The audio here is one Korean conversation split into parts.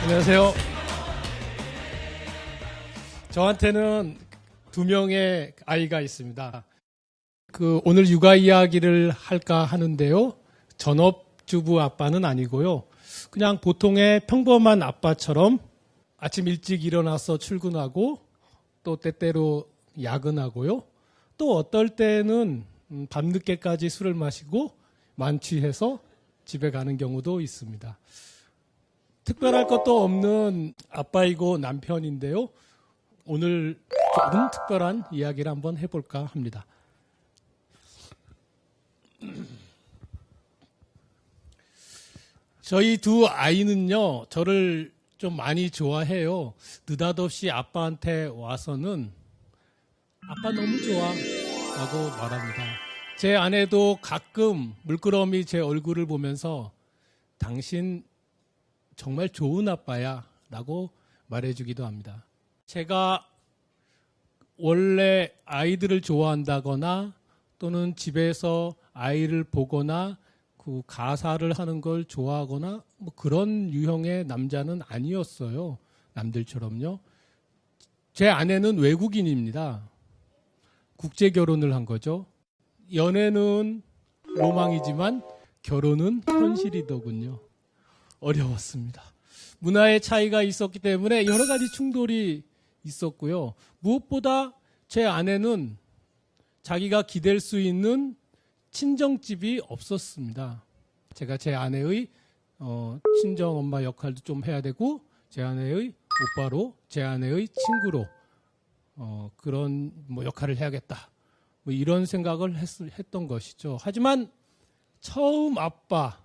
안녕하세요. 저한테는 두 명의 아이가 있습니다. 오늘 육아 이야기를 할까 하는데요. 전업주부 아빠는 아니고요. 그냥 보통의 평범한 아빠처럼 아침 일찍 일어나서 출근하고 또 때때로 야근하고요. 또 어떨 때는 밤늦게까지 술을 마시고 만취해서 집에 가는 경우도 있습니다. 특별할 것도 없는 아빠이고 남편인데요. 오늘 조금 특별한 이야기를 한번 해볼까 합니다. 저희 두 아이는요, 저를 좀 많이 좋아해요. 느닷없이 아빠한테 와서는 아빠 너무 좋아 라고 말합니다. 제 아내도 가끔 물끄러미 제 얼굴을 보면서 당신 정말 좋은 아빠야 라고 말해주기도 합니다. 제가 원래 아이들을 좋아한다거나 또는 집에서 아이를 보거나 그 가사를 하는 걸 좋아하거나 뭐 그런 유형의 남자는 아니었어요. 남들처럼요. 제 아내는 외국인입니다. 국제 결혼을 한 거죠. 연애는 로망이지만 결혼은 현실이더군요. 어려웠습니다. 문화의 차이가 있었기 때문에 여러 가지 충돌이 있었고요. 무엇보다 제 아내는 자기가 기댈 수 있는 친정집이 없었습니다. 제가 제 아내의 친정 엄마 역할도 좀 해야 되고 제 아내의 오빠로, 제 아내의 친구로 그런 역할을 해야겠다. 이런 생각을 했던 것이죠. 하지만 처음 아빠,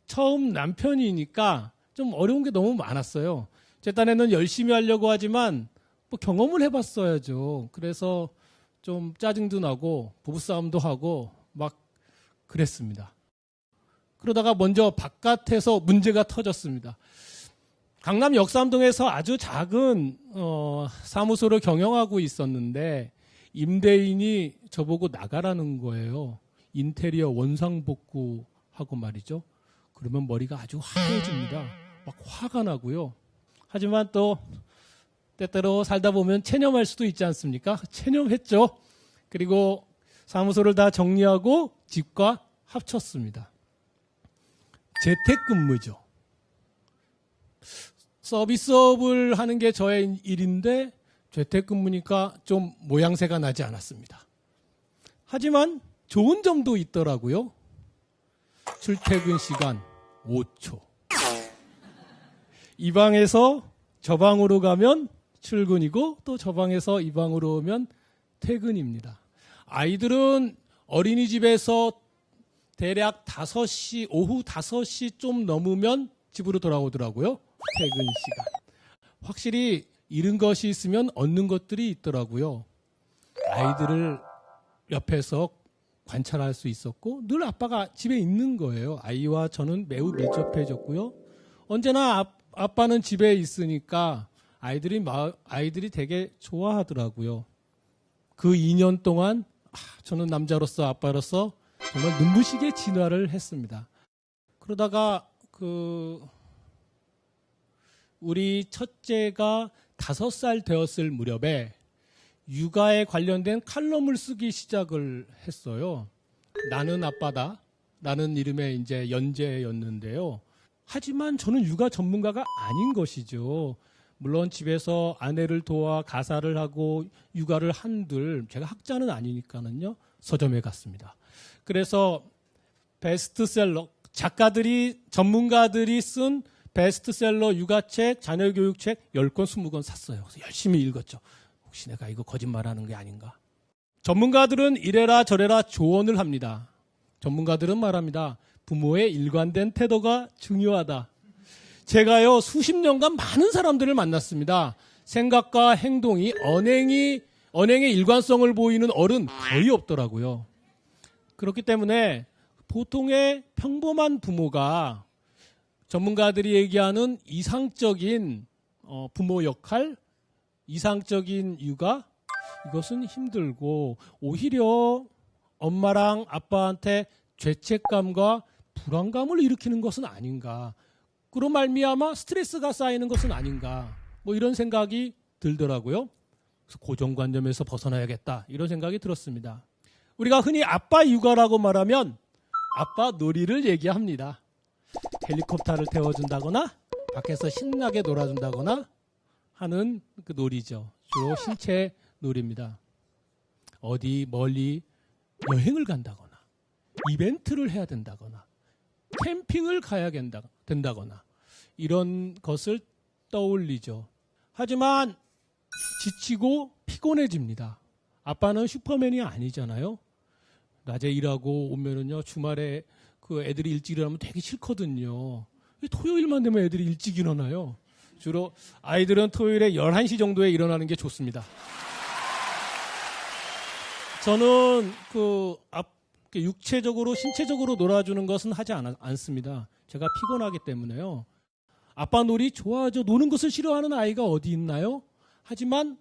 처음 남편이니까 좀 어려운 게 너무 많았어요. 제 딴에는 열심히 하려고 하지만 경험을 해봤어야죠. 그래서 좀 짜증도 나고 부부싸움도 하고 막 그랬습니다. 그러다가 먼저 바깥에서 문제가 터졌습니다. 강남 역삼동에서 아주 작은 사무소를 경영하고 있었는데 임대인이 저보고 나가라는 거예요. 인테리어 원상복구하고 말이죠. 그러면 머리가 아주 하얘집니다. 막 화가 나고요. 하지만 또 때때로 살다 보면 체념할 수도 있지 않습니까? 체념했죠. 그리고 사무소를 다 정리하고 집과 합쳤습니다. 재택근무죠. 서비스업을 하는 게 저의 일인데 재택근무니까 좀 모양새가 나지 않았습니다. 하지만 좋은 점도 있더라고요. 출퇴근 시간 5초. 이 방에서 저 방으로 가면 출근이고 또 저 방에서 이 방으로 오면 퇴근입니다. 아이들은 어린이집에서 대략 5시, 오후 5시 좀 넘으면 집으로 돌아오더라고요. 퇴근 시간. 확실히 잃은 것이 있으면 얻는 것들이 있더라고요. 아이들을 옆에서 관찰할 수 있었고 늘 아빠가 집에 있는 거예요. 아이와 저는 매우 밀접해졌고요. 언제나 아빠는 집에 있으니까 아이들이 되게 좋아하더라고요. 그 2년 동안 저는 남자로서 아빠로서 정말 눈부시게 진화를 했습니다. 그러다가 우리 첫째가 5살 되었을 무렵에 육아에 관련된 칼럼을 쓰기 시작을 했어요. 나는 아빠다. 라는 이름의 이제 연재였는데요. 하지만 저는 육아 전문가가 아닌 것이죠. 물론 집에서 아내를 도와 가사를 하고 육아를 한들 제가 학자는 아니니까는요. 서점에 갔습니다. 그래서 베스트셀러 전문가들이 쓴 베스트셀러 육아책, 자녀교육책 10권, 20권 샀어요. 그래서 열심히 읽었죠. 혹시 내가 이거 거짓말하는 게 아닌가? 전문가들은 이래라 저래라 조언을 합니다. 전문가들은 말합니다. 부모의 일관된 태도가 중요하다. 제가요 수십 년간 많은 사람들을 만났습니다. 생각과 행동이 언행의 일관성을 보이는 어른 거의 없더라고요. 그렇기 때문에 보통의 평범한 부모가 전문가들이 얘기하는 이상적인 부모 역할, 이상적인 육아, 이것은 힘들고 오히려 엄마랑 아빠한테 죄책감과 불안감을 일으키는 것은 아닌가. 그로 말미암아 스트레스가 쌓이는 것은 아닌가. 뭐 이런 생각이 들더라고요. 그래서 고정관념에서 벗어나야겠다. 이런 생각이 들었습니다. 우리가 흔히 아빠 육아라고 말하면 아빠 놀이를 얘기합니다. 헬리콥터를 태워준다거나 밖에서 신나게 놀아준다거나 하는 그 놀이죠. 주로 신체 놀이입니다. 어디 멀리 여행을 간다거나 이벤트를 해야 된다거나 캠핑을 가야 된다거나 이런 것을 떠올리죠. 하지만 지치고 피곤해집니다. 아빠는 슈퍼맨이 아니잖아요. 낮에 일하고 오면은요, 주말에 그 애들이 일찍 일어나면 되게 싫거든요. 토요일만 되면 애들이 일찍 일어나요. 주로 아이들은 토요일에 11시 정도에 일어나는 게 좋습니다. 저는 육체적으로, 신체적으로 놀아주는 것은 하지 않습니다. 제가 피곤하기 때문에요. 아빠 놀이 좋아하죠. 노는 것을 싫어하는 아이가 어디 있나요? 하지만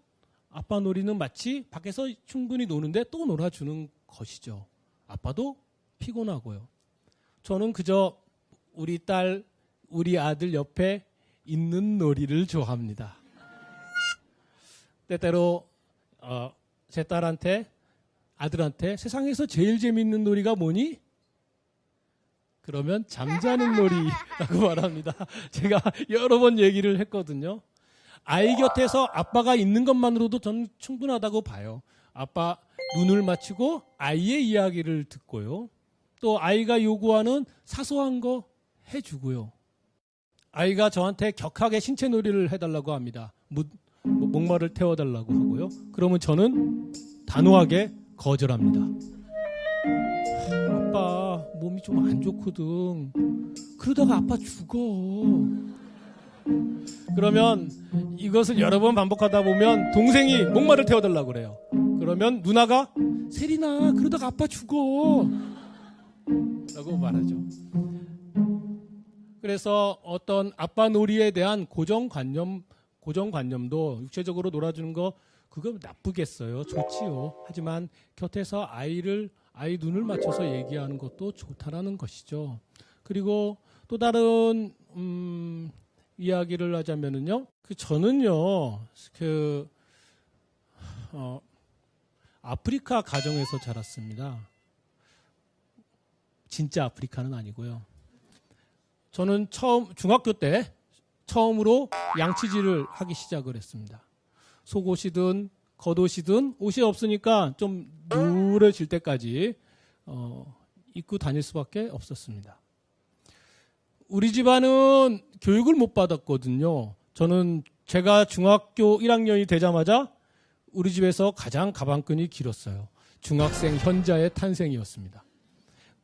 아빠 놀이는 마치 밖에서 충분히 노는데 또 놀아주는 것이죠. 아빠도 피곤하고요. 저는 그저 우리 딸, 우리 아들 옆에 있는 놀이를 좋아합니다. 때때로 제 딸한테, 아들한테 세상에서 제일 재밌는 놀이가 뭐니? 그러면 잠자는 놀이라고 말합니다. 제가 여러 번 얘기를 했거든요. 아이 곁에서 아빠가 있는 것만으로도 저는 충분하다고 봐요. 아빠 눈을 맞추고 아이의 이야기를 듣고요. 또 아이가 요구하는 사소한 거 해주고요. 아이가 저한테 격하게 신체 놀이를 해달라고 합니다. 목마를 태워달라고 하고요. 그러면 저는 단호하게 거절합니다. 아빠 몸이 좀 안 좋거든. 그러다가 아빠 죽어. 그러면 이것을 여러 번 반복하다 보면 동생이 목마를 태워달라고 그래요. 그러면 누나가 세린아 그러다가 아빠 죽어 라고 말하죠. 그래서 어떤 아빠 놀이에 대한 고정관념도 육체적으로 놀아주는 거 그거 나쁘겠어요. 좋지요. 하지만 곁에서 아이 눈을 맞춰서 얘기하는 것도 좋다라는 것이죠. 그리고 또 다른 이야기를 하자면은요. 저는요. 아프리카 가정에서 자랐습니다. 진짜 아프리카는 아니고요. 저는 중학교 때 처음으로 양치질을 하기 시작을 했습니다. 속옷이든 겉옷이든 옷이 없으니까 좀 누래질 때까지 입고 다닐 수밖에 없었습니다. 우리 집안은 교육을 못 받았거든요. 저는 제가 중학교 1학년이 되자마자 우리 집에서 가장 가방끈이 길었어요. 중학생 현자의 탄생이었습니다.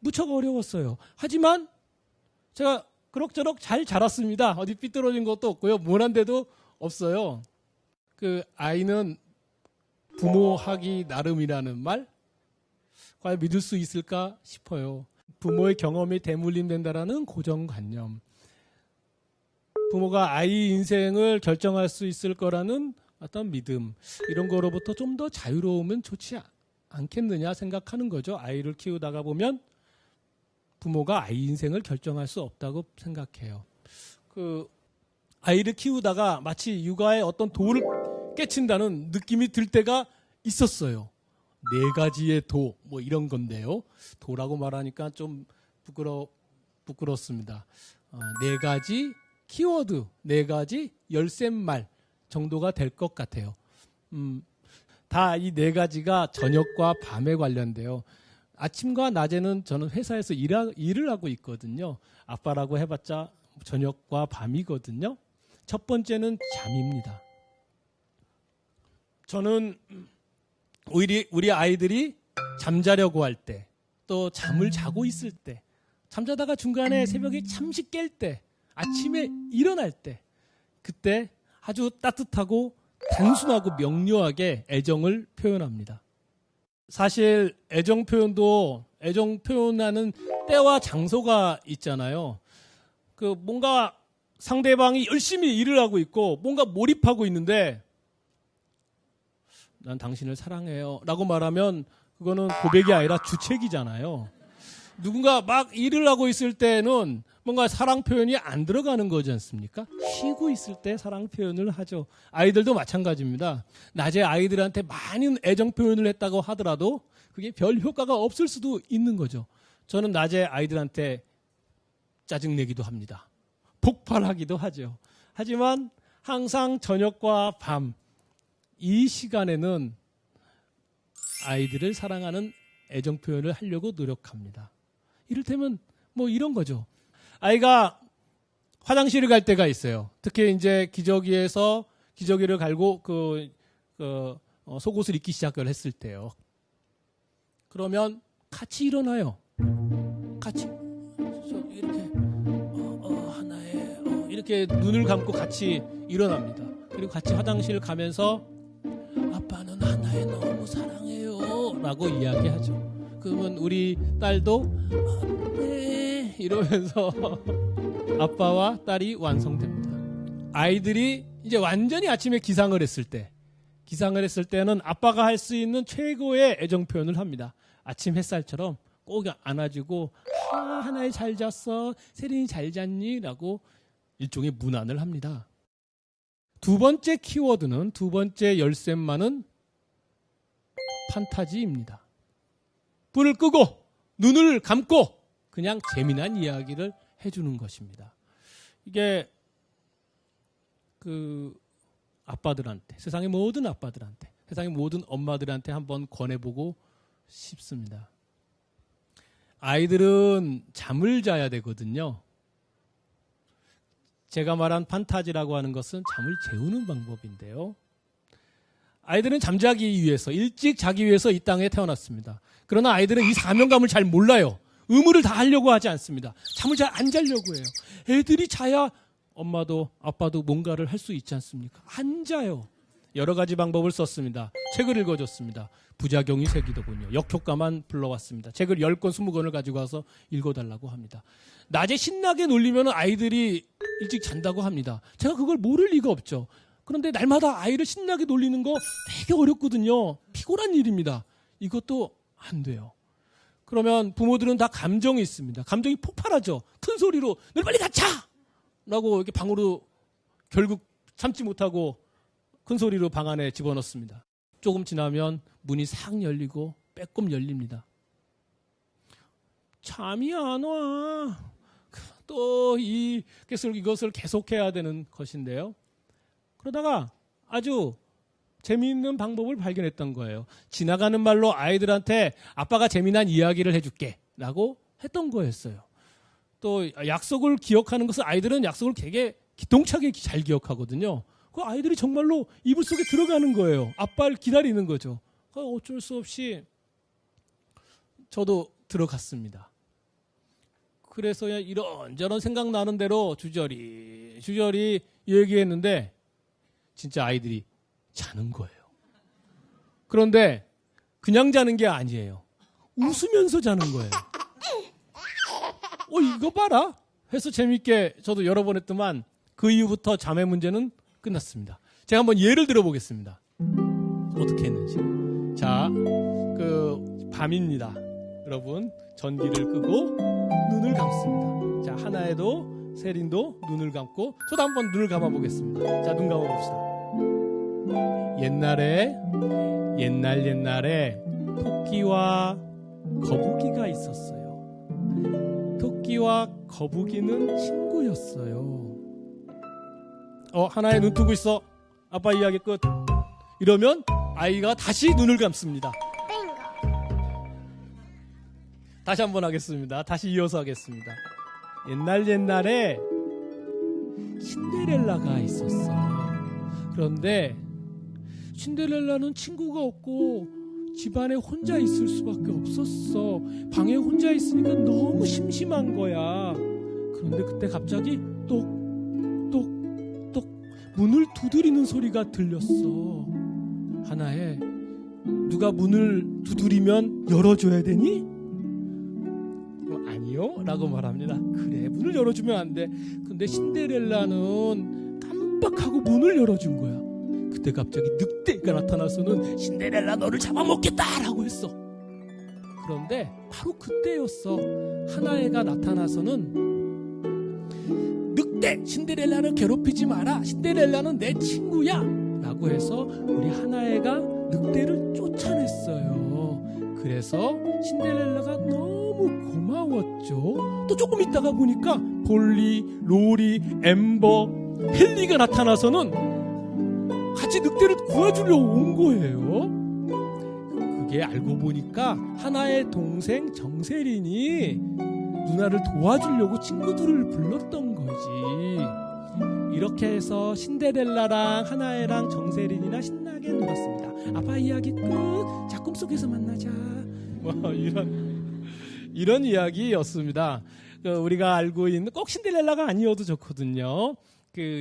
무척 어려웠어요. 하지만 제가 그럭저럭 잘 자랐습니다. 어디 삐뚤어진 것도 없고요. 모난 데도 없어요. 그 아이는 부모하기 나름이라는 말? 과연 믿을 수 있을까 싶어요. 부모의 경험이 대물림된다라는 고정관념. 부모가 아이 인생을 결정할 수 있을 거라는 어떤 믿음. 이런 거로부터 좀 더 자유로우면 좋지 않겠느냐 생각하는 거죠. 아이를 키우다가 보면 부모가 아이 인생을 결정할 수 없다고 생각해요. 아이를 키우다가 마치 육아에 어떤 도를 깨친다는 느낌이 들 때가 있었어요. 4가지의 도, 뭐 이런 건데요. 도라고 말하니까 좀 부끄럽습니다. 4가지 키워드, 4가지 열쇠말 정도가 될 것 같아요. 다 이 4가지가 저녁과 밤에 관련돼요. 아침과 낮에는 저는 회사에서 일을 하고 있거든요. 아빠라고 해봤자 저녁과 밤이거든요. 첫 번째는 잠입니다. 저는 우리 아이들이 잠자려고 할 때, 또 잠을 자고 있을 때, 잠자다가 중간에 새벽에 잠시 깰 때, 아침에 일어날 때, 그때 아주 따뜻하고 단순하고 명료하게 애정을 표현합니다. 사실 애정 표현하는 때와 장소가 있잖아요. 뭔가 상대방이 열심히 일을 하고 있고 뭔가 몰입하고 있는데 난 당신을 사랑해요 라고 말하면 그거는 고백이 아니라 주책이잖아요. 누군가 막 일을 하고 있을 때는 뭔가 사랑 표현이 안 들어가는 거지 않습니까? 쉬고 있을 때 사랑 표현을 하죠. 아이들도 마찬가지입니다. 낮에 아이들한테 많은 애정 표현을 했다고 하더라도 그게 별 효과가 없을 수도 있는 거죠. 저는 낮에 아이들한테 짜증내기도 합니다. 폭발하기도 하죠. 하지만 항상 저녁과 밤 이 시간에는 아이들을 사랑하는 애정 표현을 하려고 노력합니다. 이를테면 뭐 이런 거죠. 아이가 화장실을 갈 때가 있어요. 특히 이제 기저귀에서 기저귀를 갈고 속옷을 입기 시작을 했을 때요. 그러면 같이 일어나요. 같이 이렇게 하나에 이렇게 눈을 감고 같이 일어납니다. 그리고 같이 화장실 가면서 아빠는 하나에 너무 사랑해요 라고 이야기하죠. 그러면 우리 딸도 네 이러면서 아빠와 딸이 완성됩니다. 아이들이 이제 완전히 아침에 기상을 했을 때는 아빠가 할 수 있는 최고의 애정 표현을 합니다. 아침 햇살처럼 꼭 안아주고 하나에 잘 잤어, 세린이 잘 잤니? 라고 일종의 문안을 합니다. 두 번째 키워드는, 두 번째 열쇠만은 판타지입니다. 불을 끄고 눈을 감고 그냥 재미난 이야기를 해주는 것입니다. 이게 아빠들한테, 세상의 모든 아빠들한테, 세상의 모든 엄마들한테 한번 권해보고 싶습니다. 아이들은 잠을 자야 되거든요. 제가 말한 판타지라고 하는 것은 잠을 재우는 방법인데요. 아이들은 잠자기 위해서, 일찍 자기 위해서 이 땅에 태어났습니다. 그러나 아이들은 이 사명감을 잘 몰라요. 의무를 다 하려고 하지 않습니다. 잠을 잘 안 자려고 해요. 애들이 자야 엄마도 아빠도 뭔가를 할 수 있지 않습니까? 안 자요. 여러 가지 방법을 썼습니다. 책을 읽어줬습니다. 부작용이 생기더군요. 역효과만 불러왔습니다. 책을 10권, 20권을 가지고 와서 읽어달라고 합니다. 낮에 신나게 놀리면 아이들이 일찍 잔다고 합니다. 제가 그걸 모를 리가 없죠. 그런데 날마다 아이를 신나게 놀리는 거 되게 어렵거든요. 피곤한 일입니다. 이것도 안 돼요. 그러면 부모들은 다 감정이 있습니다. 감정이 폭발하죠. 큰 소리로 너 빨리 갇혀! 라고 이렇게 방으로 결국 참지 못하고 큰 소리로 방 안에 집어넣습니다. 조금 지나면 문이 싹 열리고 빼꼼 열립니다. 잠이 안 와. 또 이것을 계속해야 되는 것인데요. 그러다가 아주 재미있는 방법을 발견했던 거예요. 지나가는 말로 아이들한테 아빠가 재미난 이야기를 해줄게 라고 했던 거였어요. 또 약속을 기억하는 것은 아이들은 약속을 되게 기똥차게 잘 기억하거든요. 그 아이들이 정말로 이불 속에 들어가는 거예요. 아빠를 기다리는 거죠. 어쩔 수 없이 저도 들어갔습니다. 그래서야 이런저런 생각나는 대로 주저리 얘기했는데 진짜 아이들이 자는 거예요. 그런데 그냥 자는 게 아니에요. 웃으면서 자는 거예요. 이거 봐라 해서 재밌게 저도 여러 번 했더만 그 이후부터 잠의 문제는 끝났습니다. 제가 한번 예를 들어보겠습니다. 어떻게 했는지. 자, 밤입니다. 여러분, 전기를 끄고 눈을 감습니다. 자, 하나에도 세린도 눈을 감고 저도 한번 눈을 감아보겠습니다. 자, 눈 감아봅시다. 옛날에 토끼와 거북이가 있었어요. 토끼와 거북이는 친구였어요. 하나에 눈 뜨고 있어. 아빠 이야기 끝. 이러면 아이가 다시 눈을 감습니다. 다시 한번 하겠습니다. 다시 이어서 하겠습니다. 옛날에 신데렐라가 있었어요. 그런데 신데렐라는 친구가 없고 집안에 혼자 있을 수밖에 없었어. 방에 혼자 있으니까 너무 심심한 거야. 그런데 그때 갑자기 똑똑똑 문을 두드리는 소리가 들렸어. 하나에 누가 문을 두드리면 열어줘야 되니? 아니요 라고 말합니다. 그래, 문을 열어주면 안 돼. 근데 신데렐라는 깜빡하고 문을 열어준 거야. 그때 갑자기 늑대가 나타나서는 신데렐라 너를 잡아먹겠다 라고 했어. 그런데 바로 그때였어. 하나애가 나타나서는 늑대 신데렐라를 괴롭히지 마라. 신데렐라는 내 친구야. 라고 해서 우리 하나애가 늑대를 쫓아냈어요. 그래서 신데렐라가 너무 고마웠죠. 또 조금 있다가 보니까 볼리, 로리, 엠버, 헨리가 나타나서는 같이 늑대를 구해주려고 온 거예요. 그게 알고 보니까 하나의 동생 정세린이 누나를 도와주려고 친구들을 불렀던 거지. 이렇게 해서 신데렐라랑 하나애랑 정세린이랑 신나게 놀았습니다. 아빠 이야기 끝. 자, 꿈속에서 만나자. 뭐 이런 이야기였습니다. 우리가 알고 있는 꼭 신데렐라가 아니어도 좋거든요.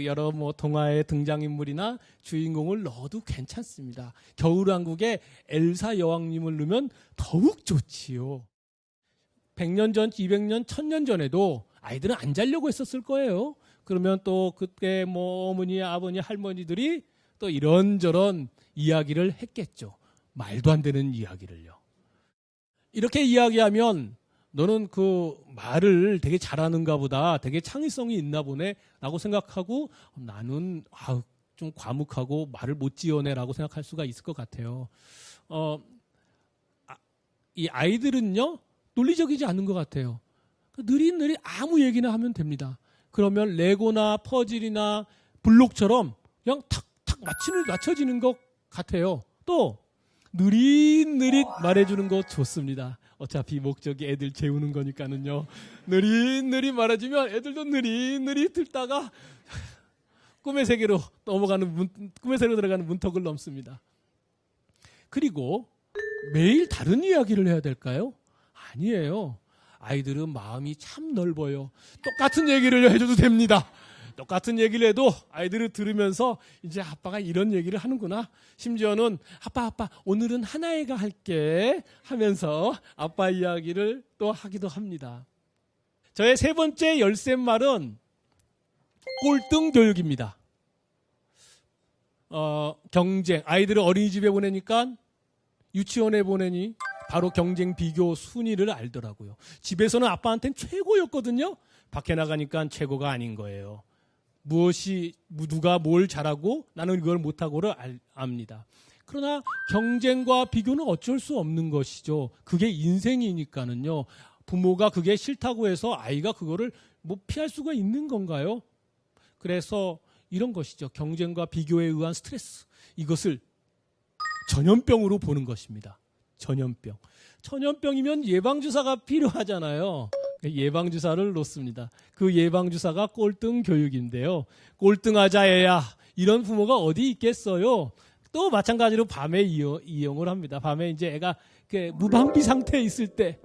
여러 동화의 등장인물이나 주인공을 넣어도 괜찮습니다. 겨울왕국에 엘사 여왕님을 넣으면 더욱 좋지요. 100년 전, 200년, 1000년 전에도 아이들은 안 자려고 했었을 거예요. 그러면 또 그때 어머니, 아버니, 할머니들이 또 이런저런 이야기를 했겠죠. 말도 안 되는 이야기를요. 이렇게 이야기하면 너는 그 말을 되게 잘하는가 보다, 되게 창의성이 있나 보네 라고 생각하고 나는 좀 과묵하고 말을 못 지어내 라고 생각할 수가 있을 것 같아요. 이 아이들은요 논리적이지 않은 것 같아요. 느릿느릿 아무 얘기나 하면 됩니다. 그러면 레고나 퍼즐이나 블록처럼 그냥 탁탁 맞춰지는 것 같아요. 또 느릿느릿 말해주는 거 좋습니다. 어차피 목적이 애들 재우는 거니까는요. 느릿느릿 말해주면 애들도 느릿느릿 듣다가 꿈의 세계로 꿈의 세계로 들어가는 문턱을 넘습니다. 그리고 매일 다른 이야기를 해야 될까요? 아니에요. 아이들은 마음이 참 넓어요. 똑같은 얘기를 해줘도 됩니다. 똑같은 얘기를 해도 아이들을 들으면서 이제 아빠가 이런 얘기를 하는구나. 심지어는 아빠 오늘은 하나애가 할게 하면서 아빠 이야기를 또 하기도 합니다. 저의 세 번째 열쇠말은 꼴등 교육입니다. 경쟁. 아이들을 어린이집에 보내니까 유치원에 보내니 바로 경쟁, 비교, 순위를 알더라고요. 집에서는 아빠한테는 최고였거든요. 밖에 나가니까 최고가 아닌 거예요. 누가 뭘 잘하고 나는 이걸 못하고를 압니다. 그러나 경쟁과 비교는 어쩔 수 없는 것이죠. 그게 인생이니까는요. 부모가 그게 싫다고 해서 아이가 그거를 피할 수가 있는 건가요? 그래서 이런 것이죠. 경쟁과 비교에 의한 스트레스. 이것을 전염병으로 보는 것입니다. 전염병. 전염병이면 예방주사가 필요하잖아요. 예방주사를 놓습니다. 그 예방주사가 꼴등 교육인데요. 꼴등하자 애야. 이런 부모가 어디 있겠어요. 또 마찬가지로 밤에 이용을 합니다. 밤에 이제 애가 무방비 상태에 있을 때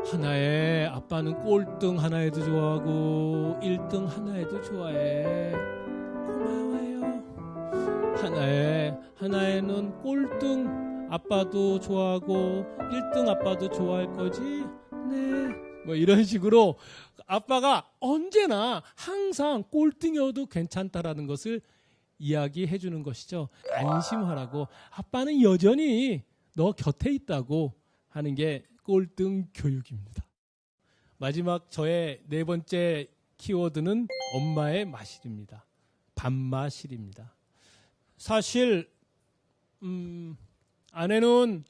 하나애 아빠는 꼴등 하나애도 좋아하고 1등 하나애도 좋아해. 고마워요. 하나애는 꼴등 아빠도 좋아하고 1등 아빠도 좋아할 거지? 네. 이런 식으로 아빠가 언제나 항상 꼴등이어도 괜찮다라는 것을 이야기해 주는 것이죠. 안심하라고. 아빠는 여전히 너 곁에 있다고 하는 게 꼴등 교육입니다. 마지막 저의 네 번째 키워드는 엄마의 마실입니다. 밥마실입니다. 사실 아내는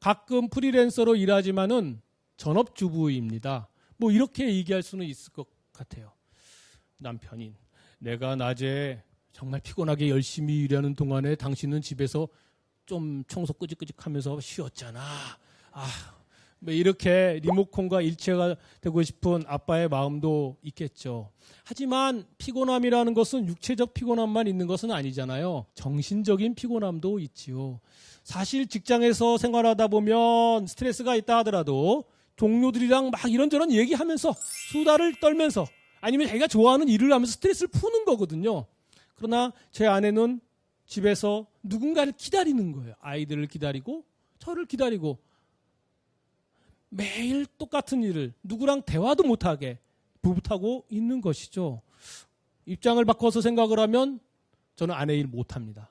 가끔 프리랜서로 일하지만은 전업주부입니다. 이렇게 얘기할 수는 있을 것 같아요. 남편인 내가 낮에 정말 피곤하게 열심히 일하는 동안에 당신은 집에서 좀 청소 끄직끄직하면서 쉬었잖아. 이렇게 리모컨과 일체가 되고 싶은 아빠의 마음도 있겠죠. 하지만 피곤함이라는 것은 육체적 피곤함만 있는 것은 아니잖아요. 정신적인 피곤함도 있지요. 사실 직장에서 생활하다 보면 스트레스가 있다 하더라도 동료들이랑 막 이런저런 얘기하면서 수다를 떨면서 아니면 자기가 좋아하는 일을 하면서 스트레스를 푸는 거거든요. 그러나 제 아내는 집에서 누군가를 기다리는 거예요. 아이들을 기다리고 저를 기다리고 매일 똑같은 일을 누구랑 대화도 못하게 못하고 있는 것이죠. 입장을 바꿔서 생각을 하면 저는 아내 일 못합니다.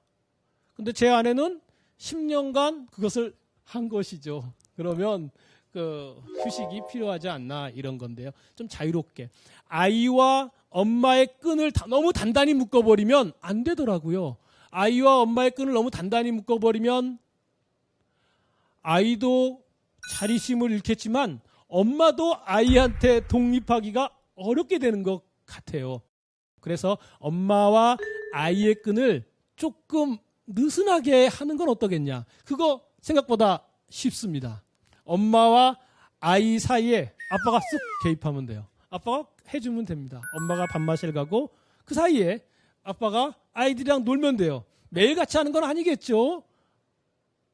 근데 제 아내는 10년간 그것을 한 것이죠. 그러면 그 휴식이 필요하지 않나 이런 건데요. 좀 자유롭게 아이와 엄마의 끈을 너무 단단히 묶어버리면 안 되더라고요. 아이와 엄마의 끈을 너무 단단히 묶어버리면 아이도 자립심을 잃겠지만 엄마도 아이한테 독립하기가 어렵게 되는 것 같아요. 그래서 엄마와 아이의 끈을 조금 느슨하게 하는 건 어떠겠냐. 그거 생각보다 쉽습니다. 엄마와 아이 사이에 아빠가 쓱 개입하면 돼요. 아빠가 해주면 됩니다. 엄마가 밥 마실 가고 그 사이에 아빠가 아이들이랑 놀면 돼요. 매일 같이 하는 건 아니겠죠.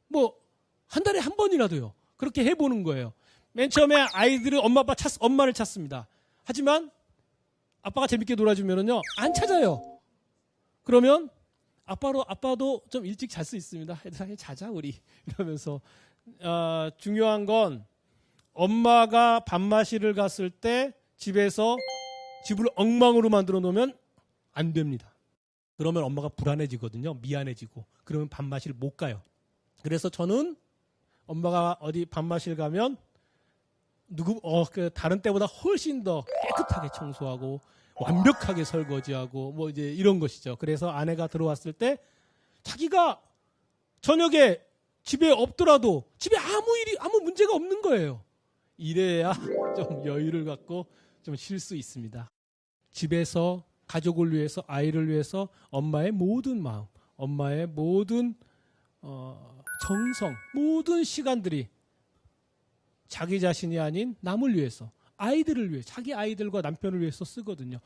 뭐 한 달에 한 번이라도요. 그렇게 해보는 거예요. 맨 처음에 아이들은 엄마를 찾습니다. 하지만 아빠가 재밌게 놀아주면은요 안 찾아요. 그러면 아빠도 좀 일찍 잘 수 있습니다. 자자 우리 이러면서 중요한 건 엄마가 밥 마시러 갔을 때 집에서 집을 엉망으로 만들어 놓으면 안 됩니다. 그러면 엄마가 불안해지거든요. 미안해지고 그러면 밥 마시러 못 가요. 그래서 저는 엄마가 어디 밥 마시러 가면 다른 때보다 훨씬 더 깨끗하게 청소하고 완벽하게 설거지하고 뭐 이제 이런 것이죠. 그래서 아내가 들어왔을 때 자기가 저녁에 집에 없더라도 집에 아무 문제가 없는 거예요. 이래야 좀 여유를 갖고 좀 쉴 수 있습니다. 집에서 가족을 위해서 아이를 위해서 엄마의 모든 마음, 엄마의 모든 정성, 모든 시간들이 자기 자신이 아닌 남을 위해서, 아이들을 위해, 자기 아이들과 남편을 위해서 쓰거든요.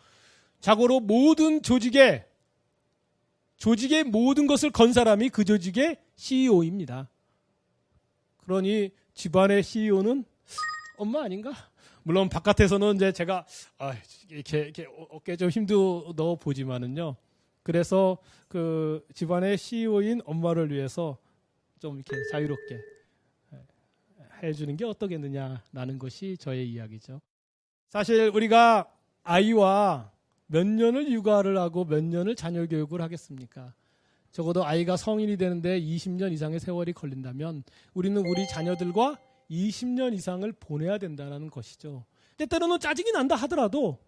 자고로 모든 조직의 모든 것을 건 사람이 그 조직의 CEO입니다. 그러니 집안의 CEO는 엄마 아닌가? 물론 바깥에서는 이제 제가 이렇게 어깨 좀 힘도 넣어 보지만은요. 그래서 그 집안의 CEO인 엄마를 위해서 좀 이렇게 자유롭게 해주는 게 어떻겠느냐라는 것이 저의 이야기죠. 사실 우리가 아이와 몇 년을 육아를 하고 몇 년을 자녀 교육을 하겠습니까? 적어도 아이가 성인이 되는데 20년 이상의 세월이 걸린다면 우리는 우리 자녀들과 20년 이상을 보내야 된다는 것이죠. 때때로는 짜증이 난다 하더라도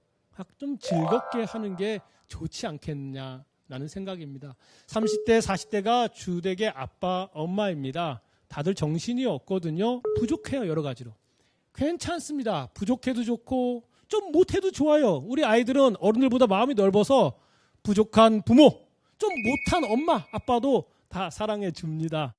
좀 즐겁게 하는 게 좋지 않겠냐라는 생각입니다. 30대, 40대가 주택의 아빠, 엄마입니다. 다들 정신이 없거든요. 부족해요, 여러 가지로. 괜찮습니다. 부족해도 좋고 좀 못해도 좋아요. 우리 아이들은 어른들보다 마음이 넓어서 부족한 부모, 좀 못한 엄마, 아빠도 다 사랑해 줍니다.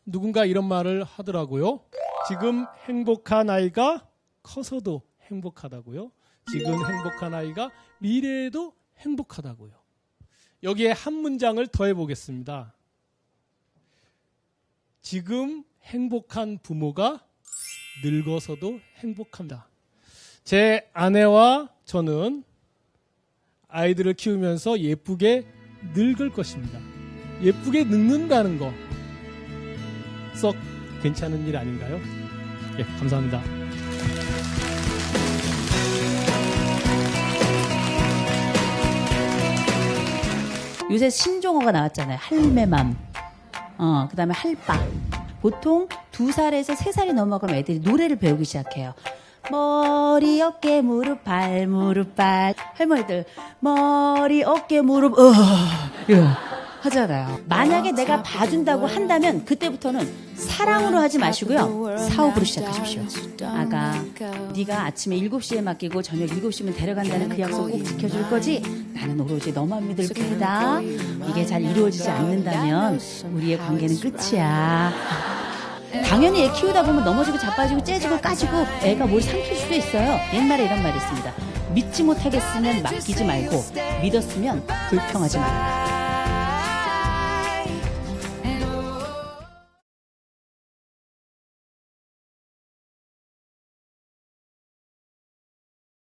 누군가 이런 말을 하더라고요. 지금 행복한 아이가 커서도 행복하다고요. 지금 행복한 아이가 미래에도 행복하다고요. 여기에 한 문장을 더해 보겠습니다. 지금 행복한 부모가 늙어서도 행복합니다. 제 아내와 저는 아이들을 키우면서 예쁘게 늙을 것입니다. 예쁘게 늙는다는 거 썩 괜찮은 일 아닌가요? 예, 감사합니다. 요새 신종어가 나왔잖아요. 할매맘, 그다음에 할빠. 보통 2살에서 3살이 넘어가면 애들이 노래를 배우기 시작해요. 머리, 어깨, 무릎, 발, 무릎, 발. 할머니들 머리, 어깨, 무릎, 이거 하잖아요. 만약에 내가 봐준다고 한다면 그때부터는 사랑으로 하지 마시고요. 사업으로 시작하십시오. 아가, 네가 아침에 7시에 맡기고 저녁 7시면 데려간다는 그 약속 꼭 지켜줄 거지? 나는 오로지 너만 믿을 뿐이다. 이게 잘 이루어지지 않는다면 우리의 관계는 끝이야. 당연히 애 키우다 보면 넘어지고 자빠지고 째지고 까지고 애가 뭘 삼킬 수도 있어요. 옛말에 이런 말이 있습니다. 믿지 못하겠으면 맡기지 말고 믿었으면 불평하지 말라.